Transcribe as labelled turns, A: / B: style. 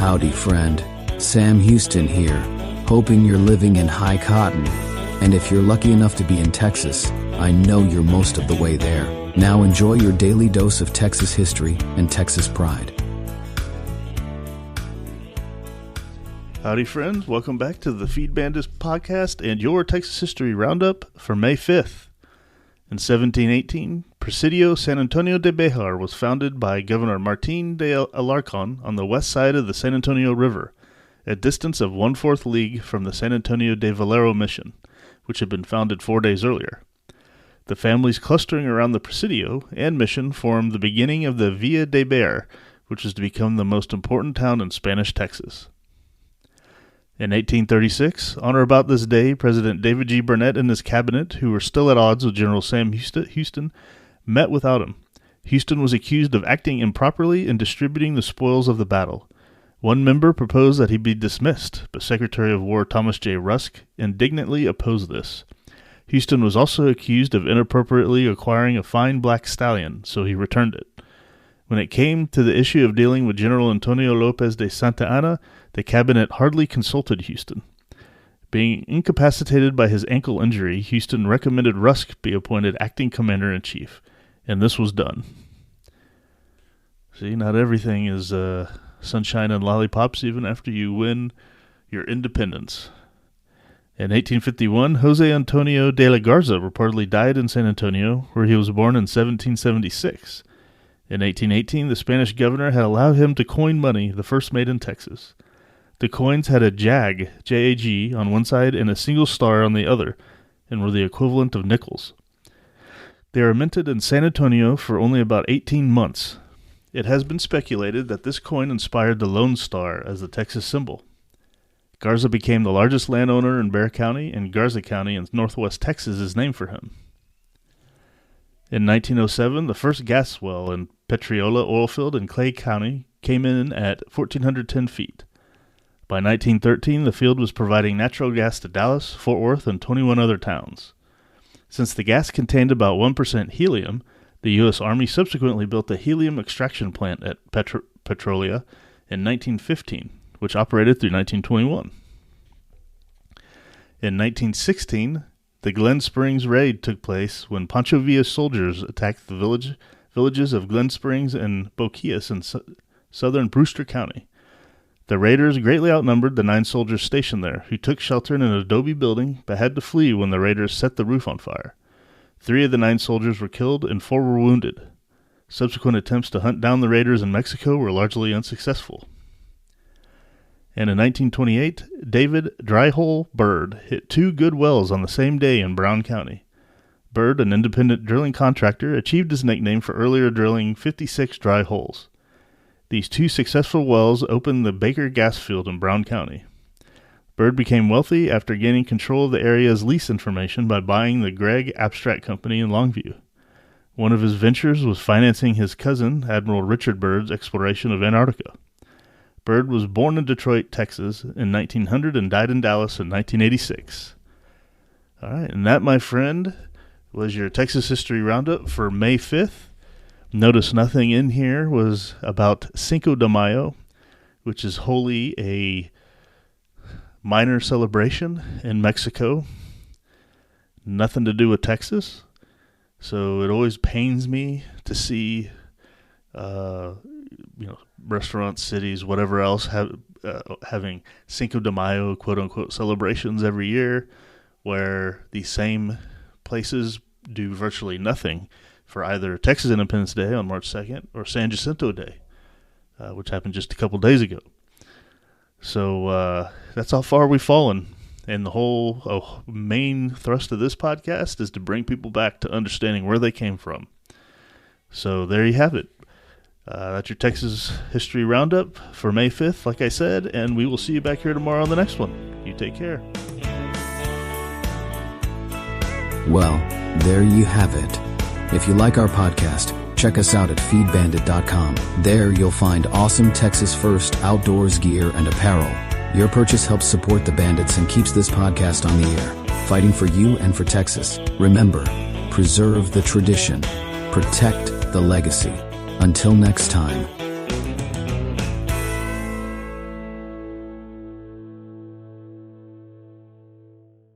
A: Howdy, friend. Sam Houston here, hoping you're living in high cotton. And if you're lucky enough to be in Texas, I know you're most of the way there. Now enjoy your daily dose of Texas history and Texas pride.
B: Howdy, friends. Welcome back to the Feed Bandits podcast and your Texas History Roundup for May 5th. In 1718, Presidio San Antonio de Bejar was founded by Governor Martín de Alarcón on the west side of the San Antonio River, a distance of 1/4 league from the San Antonio de Valero mission, which had been founded 4 days earlier. The families clustering around the Presidio and mission formed the beginning of the Villa de Bejar, which was to become the most important town in Spanish Texas. In 1836, on or about this day, President David G. Burnett and his cabinet, who were still at odds with General Sam Houston, met without him. Houston was accused of acting improperly in distributing the spoils of the battle. One member proposed that he be dismissed, but Secretary of War Thomas J. Rusk indignantly opposed this. Houston was also accused of inappropriately acquiring a fine black stallion, so he returned it. When it came to the issue of dealing with General Antonio Lopez de Santa Anna, the cabinet hardly consulted Houston. Being incapacitated by his ankle injury, Houston recommended Rusk be appointed acting commander-in-chief, and this was done. See, not everything is sunshine and lollipops even after you win your independence. In 1851, Jose Antonio de la Garza reportedly died in San Antonio, where he was born in 1776. In 1818, the Spanish governor had allowed him to coin money, the first made in Texas. The coins had a jag, J-A-G, on one side and a single star on the other, and were the equivalent of nickels. They are minted in San Antonio for only about 18 months. It has been speculated that this coin inspired the Lone Star as the Texas symbol. Garza became the largest landowner in Bexar County, and Garza County in northwest Texas is named for him. In 1907, the first gas well in Petriola Oilfield in Clay County came in at 1,410 feet. By 1913, the field was providing natural gas to Dallas, Fort Worth, and 21 other towns. Since the gas contained about 1% helium, the U.S. Army subsequently built a helium extraction plant at Petrolia in 1915, which operated through 1921. In 1916, the Glen Springs raid took place when Pancho Villa's soldiers attacked the villages of Glen Springs and Boquillas in southern Brewster County. The raiders greatly outnumbered the 9 soldiers stationed there, who took shelter in an adobe building but had to flee when the raiders set the roof on fire. 3 of the 9 soldiers were killed and 4 were wounded. Subsequent attempts to hunt down the raiders in Mexico were largely unsuccessful. And in 1928, David Dryhole Bird hit 2 good wells on the same day in Brown County. Bird, an independent drilling contractor, achieved his nickname for earlier drilling 56 dry holes. These 2 successful wells opened the Baker gas field in Brown County. Bird became wealthy after gaining control of the area's lease information by buying the Gregg Abstract Company in Longview. One of his ventures was financing his cousin, Admiral Richard Bird's exploration of Antarctica. Bird was born in Detroit, Texas in 1900 and died in Dallas in 1986. All right, and that, my friend, was your Texas History Roundup for May 5th. Notice nothing in here was about Cinco de Mayo, which is wholly a minor celebration in Mexico. Nothing to do with Texas. So it always pains me to see restaurants, cities, whatever else having Cinco de Mayo, quote-unquote, celebrations every year, where these same places do virtually nothing for either Texas Independence Day on March 2nd or San Jacinto Day, which happened just a couple days ago. So that's how far we've fallen. And the whole main thrust of this podcast is to bring people back to understanding where they came from. So there you have it. That's your Texas History Roundup for May 5th, like I said, and we will see you back here tomorrow on the next one. You take care.
A: Well, there you have it. If you like our podcast, check us out at feedbandit.com. There you'll find awesome Texas First outdoors gear and apparel. Your purchase helps support the Bandits and keeps this podcast on the air, fighting for you and for Texas. Remember, preserve the tradition, protect the legacy. Until next time.